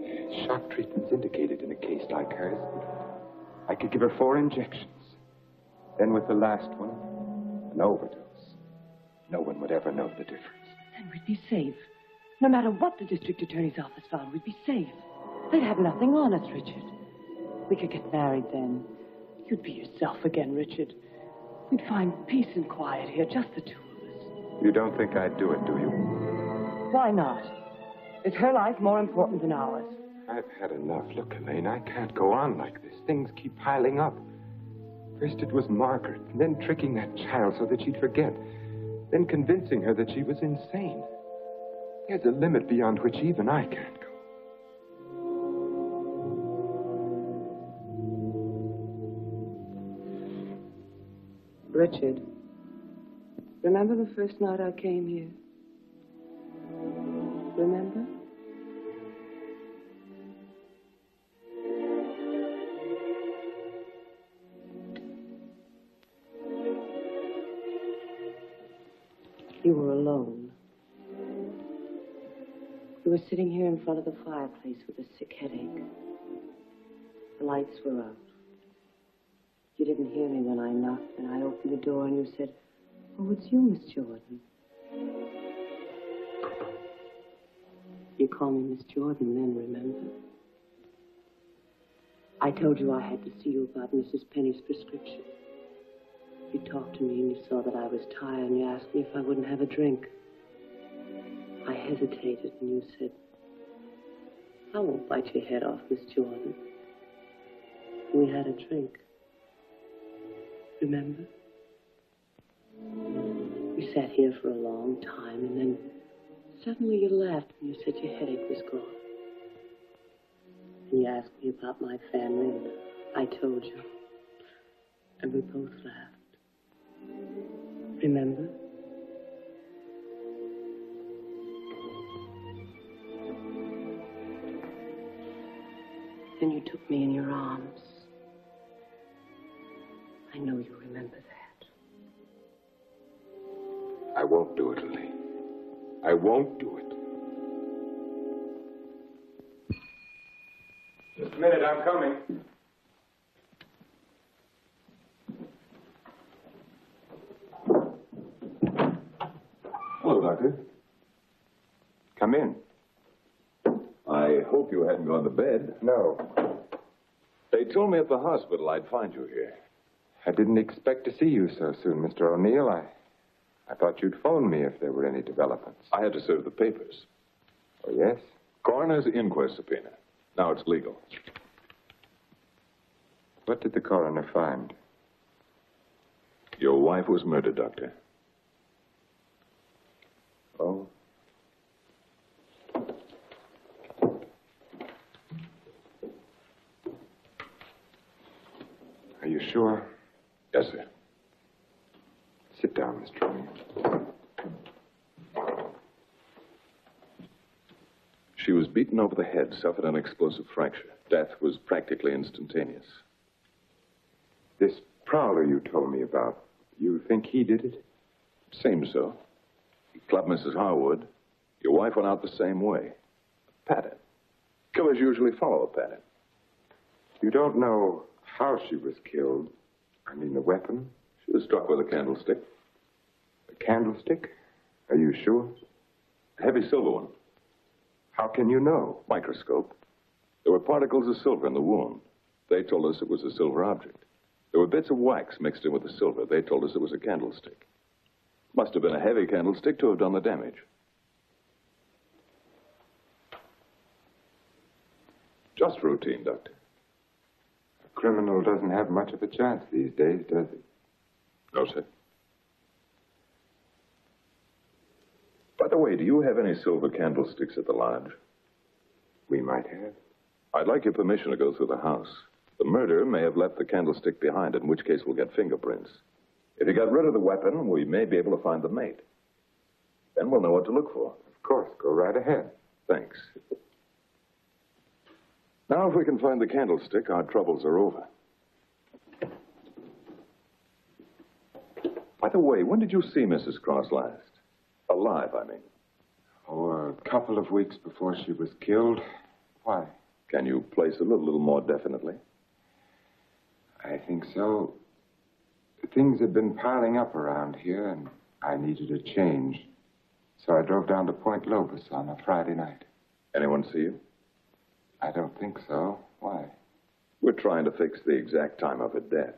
treatment. Shock treatment's indicated in a case like hers. I could give her 4 injections. Then with the last one, an overdose. No one would ever know the difference. Then we'd be safe. No matter what the district attorney's office found, we'd be safe. They'd have nothing on us, Richard. We could get married then. You'd be yourself again, Richard. We'd find peace and quiet here, just the two of us. You don't think I'd do it, do you? Why not? Is her life more important than ours? I've had enough. Look, Elaine, I can't go on like this. Things keep piling up. First it was Margaret, and then tricking that child so that she'd forget. Then convincing her that she was insane. There's a limit beyond which even I can't go. Richard, remember the first night I came here? Remember? You were alone. You were sitting here in front of the fireplace with a sick headache. The lights were out. You didn't hear me when I knocked, and I opened the door, and you said, "Oh, it's you, Miss Jordan." You called me Miss Jordan then, remember? I told you I had to see you about Mrs. Penny's prescription. You talked to me, and you saw that I was tired, and you asked me if I wouldn't have a drink. I hesitated, and you said, "I won't bite your head off, Miss Jordan." We had a drink. Remember? We sat here for a long time, and then suddenly you laughed when you said your headache was gone. And you asked me about my family, and I told you. And we both laughed. Remember? Then you took me in your arms. I know you remember that. I won't do it, Lily. I won't do it. Just a minute, I'm coming. Hello, Doctor. Come in. I hope you hadn't gone to bed. No. They told me at the hospital I'd find you here. I didn't expect to see you so soon, Mr. O'Neill. I thought you'd phone me if there were any developments. I had to serve the papers. Oh, yes? Coroner's inquest subpoena. Now it's legal. What did the coroner find? Your wife was murdered, Doctor. Oh? Are you sure? Yes, sir. Sit down, Mr. O'Neill. She was beaten over the head, suffered an explosive fracture. Death was practically instantaneous. This prowler you told me about, you think he did it? Seems so. He clubbed Mrs. Harwood. Your wife went out the same way. A pattern. Killers usually follow a pattern. You don't know how she was killed? I mean, the weapon? She was struck with a candlestick. A candlestick? Are you sure? A heavy silver one. How can you know? Microscope. There were particles of silver in the wound. They told us it was a silver object. There were bits of wax mixed in with the silver. They told us it was a candlestick. Must have been a heavy candlestick to have done the damage. Just routine, Doctor. A criminal doesn't have much of a chance these days, does he? No, sir. By the way, do you have any silver candlesticks at the lodge? We might have. I'd like your permission to go through the house. The murderer may have left the candlestick behind, in which case we'll get fingerprints. If he got rid of the weapon, we may be able to find the mate. Then we'll know what to look for. Of course, go right ahead. Thanks. Now, if we can find the candlestick, our troubles are over. By the way, when did you see Mrs. Cross last? Alive, I mean. Oh, a couple of weeks before she was killed. Why? Can you place it a little more definitely? I think so. Things had been piling up around here, and I needed a change. So I drove down to Point Lobos on a Friday night. Anyone see you? I don't think so. Why? We're trying to fix the exact time of her death.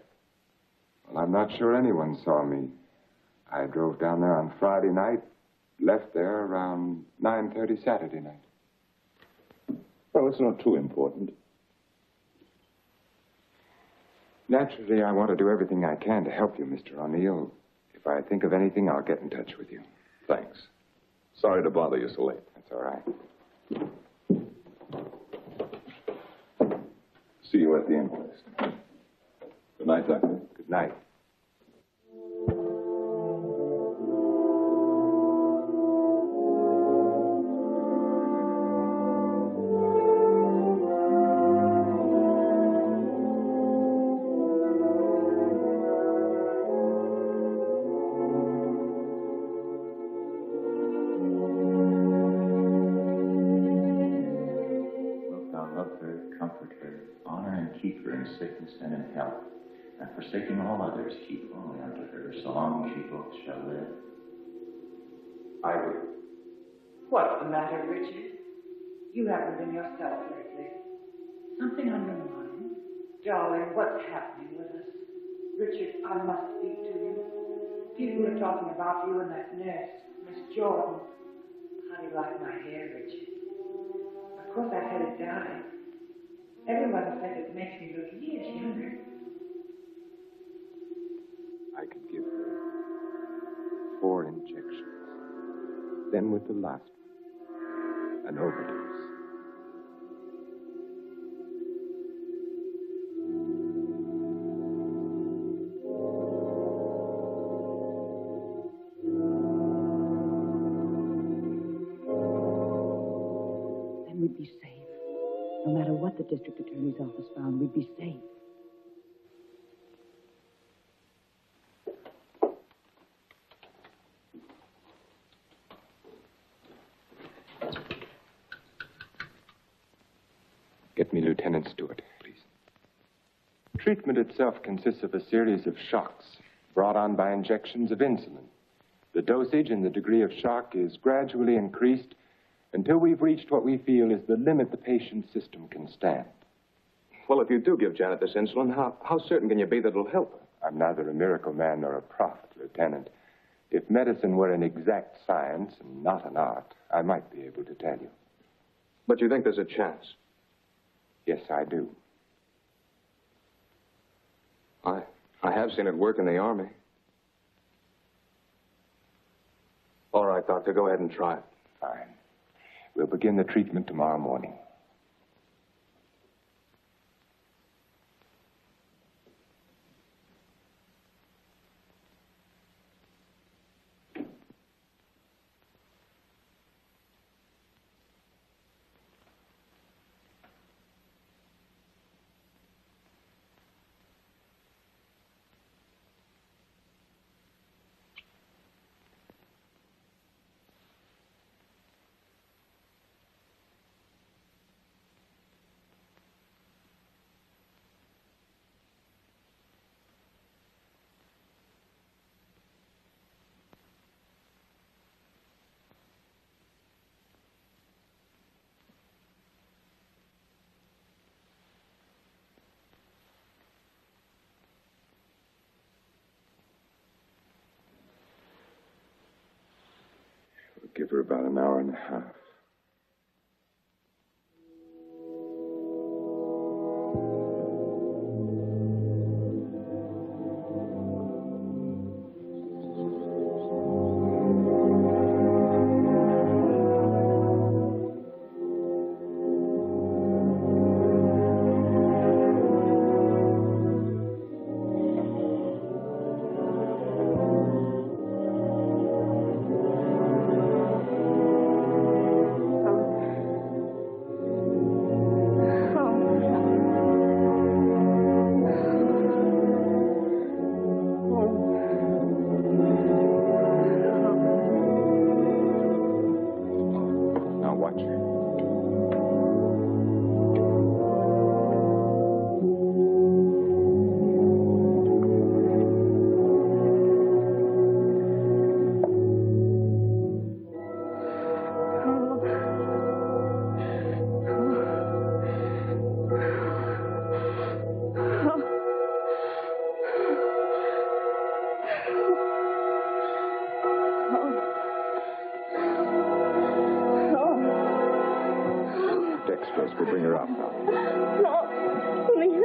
Well, I'm not sure anyone saw me. I drove down there on Friday night, left there around 9:30 Saturday night. Well, it's not too important. Naturally, I want to do everything I can to help you, Mr. O'Neill. If I think of anything, I'll get in touch with you. Thanks. Sorry to bother you so late. That's all right. See you at the inquest. Good night, Doctor. Good night. can send him help. And forsaking all others, keep only unto her, so long she both shall live. I will. What's the matter, Richard? You haven't been yourself lately. Something on your mind? Darling, what's happening with us? Richard, I must speak to you. People are talking about you and that nurse, Miss Jordan. How do you like my hair, Richard? Of course, I had it dyed. Everyone says it makes me look years younger. I could give her 4 injections. Then with the last one, an overdose. Then we'd be safe. No matter what the district attorney's office found, we'd be safe. Get me Lieutenant Stewart, please. Treatment itself consists of a series of shocks brought on by injections of insulin. The dosage and the degree of shock is gradually increased until we've reached what we feel is the limit the patient's system can stand. Well, if you do give Janet this insulin, how certain can you be that it'll help her? I'm neither a miracle man nor a prophet, Lieutenant. If medicine were an exact science and not an art, I might be able to tell you. But you think there's a chance? Yes, I do. I have seen it work in the Army. All right, Doctor, go ahead and try it. Fine. We'll begin the treatment tomorrow morning. Give her about an hour and a half. We'll bring her up now. No, Lynn.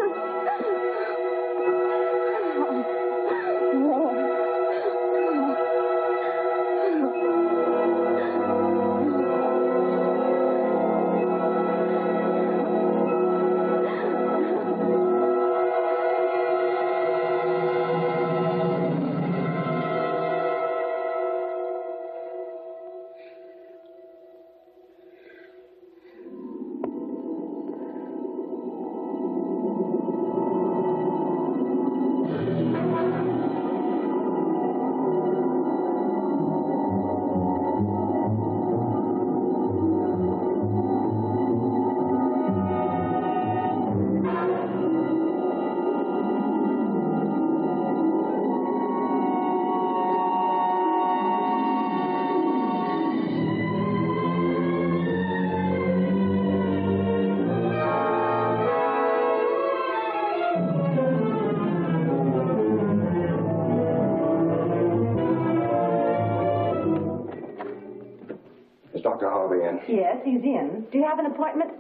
Yes, he's in. Do you have an appointment?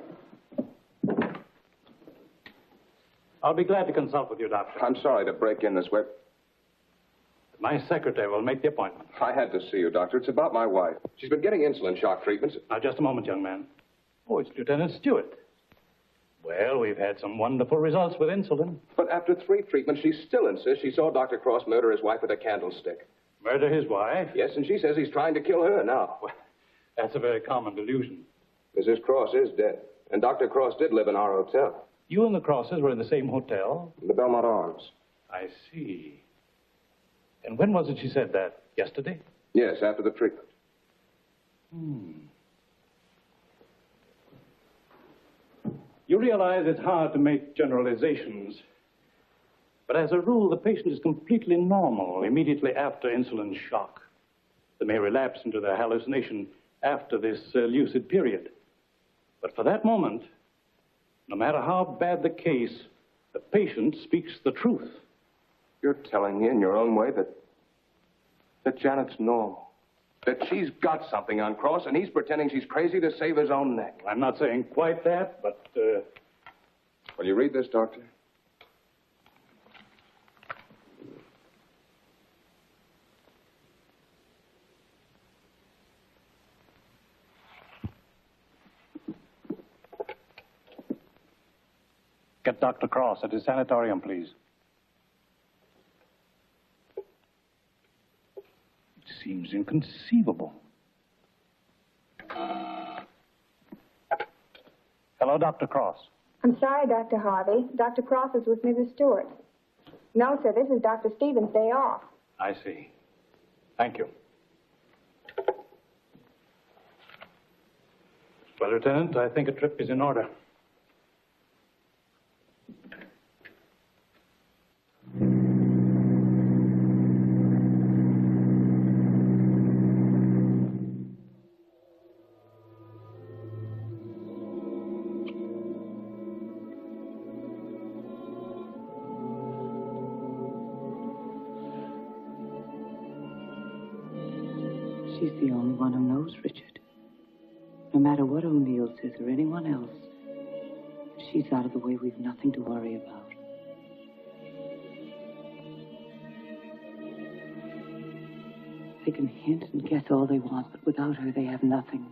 I'll be glad to consult with you, Doctor. I'm sorry to break in this way. My secretary will make the appointment. I had to see you, Doctor. It's about my wife. She's been getting insulin shock treatments. Now, just a moment, young man. Oh, it's Lieutenant Stewart. Well, we've had some wonderful results with insulin. But after 3 treatments, she still insists she saw Dr. Cross murder his wife with a candlestick. Murder his wife? Yes, and she says he's trying to kill her now. Well, that's a very common delusion. Mrs. Cross is dead, and Dr. Cross did live in our hotel. You and the Crosses were in the same hotel? The Belmont Arms. I see. And when was it she said that? Yesterday? Yes, after the treatment. You realize it's hard to make generalizations. But as a rule, the patient is completely normal immediately after insulin shock. They may relapse into their hallucination after this lucid period. But for that moment, no matter how bad the case, the patient speaks the truth. You're telling me in your own way that Janet's normal. That she's got something on Cross, and he's pretending she's crazy to save his own neck. I'm not saying quite that, but... Will you read this, Doctor? Get Dr. Cross at his sanatorium, please. It seems inconceivable. Hello, Dr. Cross. I'm sorry, Dr. Harvey. Dr. Cross is with Mrs. Stewart. No, sir, this is Dr. Stevens' day off. I see. Thank you. Well, Lieutenant, I think a trip is in order. She's the only one who knows Richard. No matter what O'Neill says or anyone else, if she's out of the way, we've nothing to worry about. They can hint and guess all they want, but without her, they have nothing.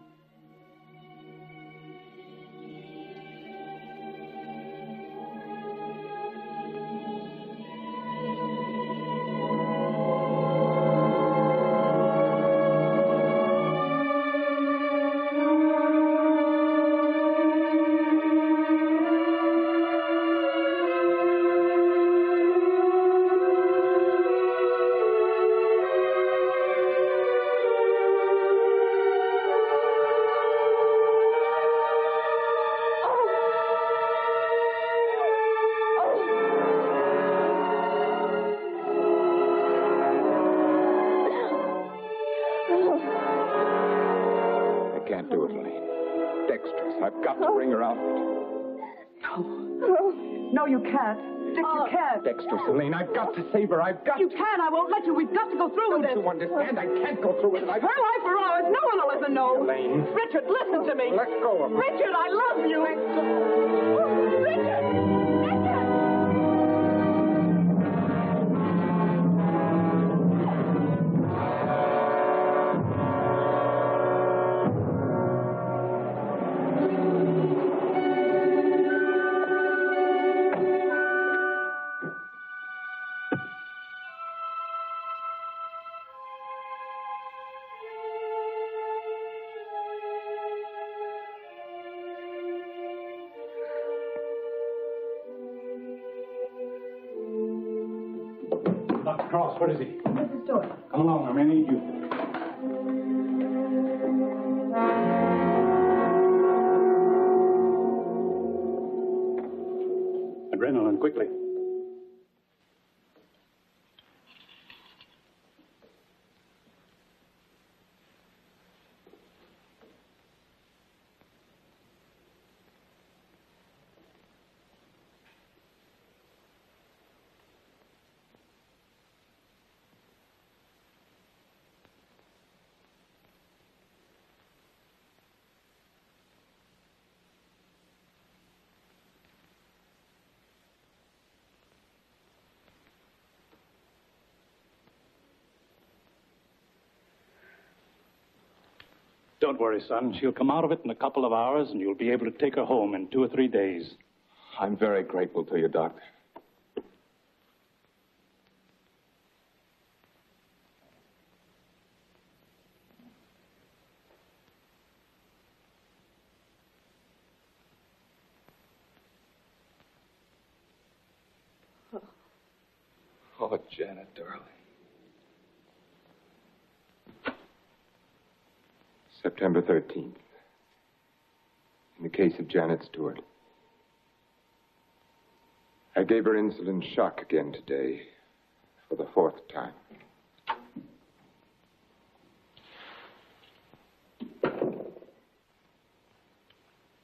No, you can't. Dick, you can't. Dexter, Elaine, I've got to save her. I've got You can. I won't let you. We've got to go through with this. Don't you understand? I can't go through with it. Her life or ours. No one will ever know. Elaine. Richard, listen to me. Let go of me. Richard, I love you. Richard! Dr. Cross, where is he? Mrs. Stewart. Come along, I may need you. Adrenaline, quickly. Don't worry, son. She'll come out of it in a couple of hours, and you'll be able to take her home in 2 or 3 days. I'm very grateful to you, Doctor. Oh, Janet, darling. September 13th. In the case of Janet Stewart. I gave her insulin shock again today for the 4th time.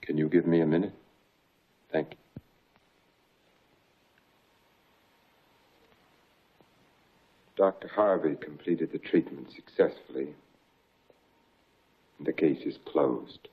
Can you give me a minute? Thank you. Dr. Harvey completed the treatment successfully. The case is closed.